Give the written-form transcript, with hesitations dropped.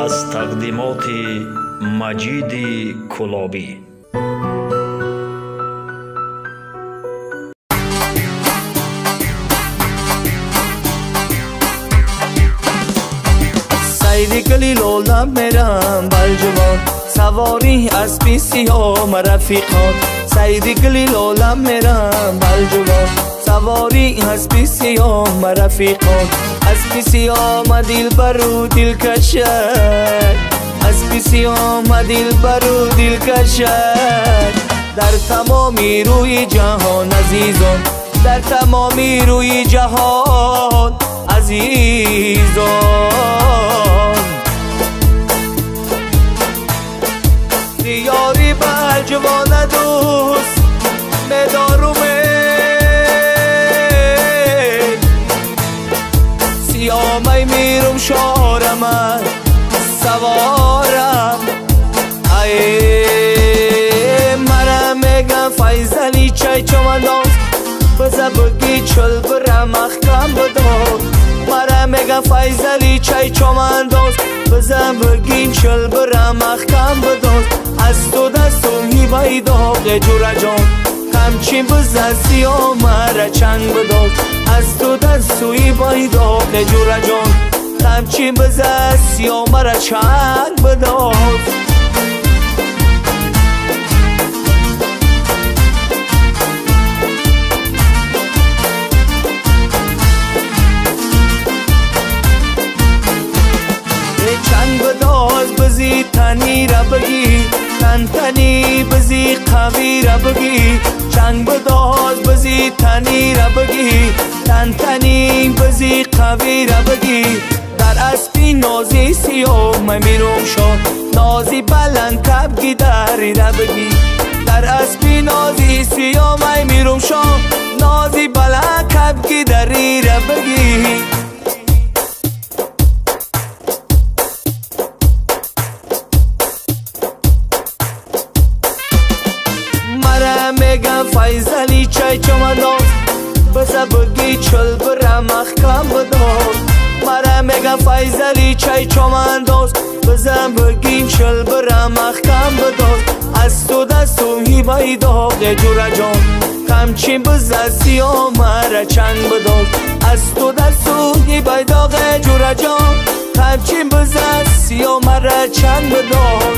از تقدیمات مجید کلابی. سیری گلی لولم میرم بلجوان، سواری اسبی سیام رفیقان. سیری گلی لولم میرم بلجوان، سواری اسبی سیام رفیقان. اسبی سیام دلبر و دلکشد، اسبی سیام دلبر و دلکشد. در تمامی روی جهان عزیزان، در تمامی روی جهان عزیزان. دیاری بلجوان دوست مدارم سیامی میرم شارم سوارم. ای مرا میگم فیضلی چای چمنداز، بزا بگی چل برم محکم بدار. مرا میگم فیضلی چای چمنداز، بزا بگی چل برم محکم بدار. از تو دستم هیبای داغ جورا جان، همچین بزا سیاه مرا چنگ بدار. از تو دستم هیبای داغ جورا جان، همچین بزا سیاه مرا چنگ بدار. چنگ بداز بزی تنی را بگی، تن تنی بزی قوی را بگی. چنگ بداز بزی تنی را بگی، تن تنی بزی قوی را بگی. در اسبی نازی سیاه میرم شد، نازی بلند کبگی دری را بگی. در اسبی نازی سیاه میرم شد، نازی بلند کبگی دری را بگی. میگم فیضلی چای چمنداز، بزا بگی چل برم محکم بدار. مرا میگم فیضلی چای چمنداز، بزا بگی چل برم محکم بدار. از تو دستم هیبای داغ جورا جان، همچین بزا سیاه مرا چنگ بدار. از تو دستم هیبای داغ جورا جان، همچین بزا سیاه مرا چنگ بدار.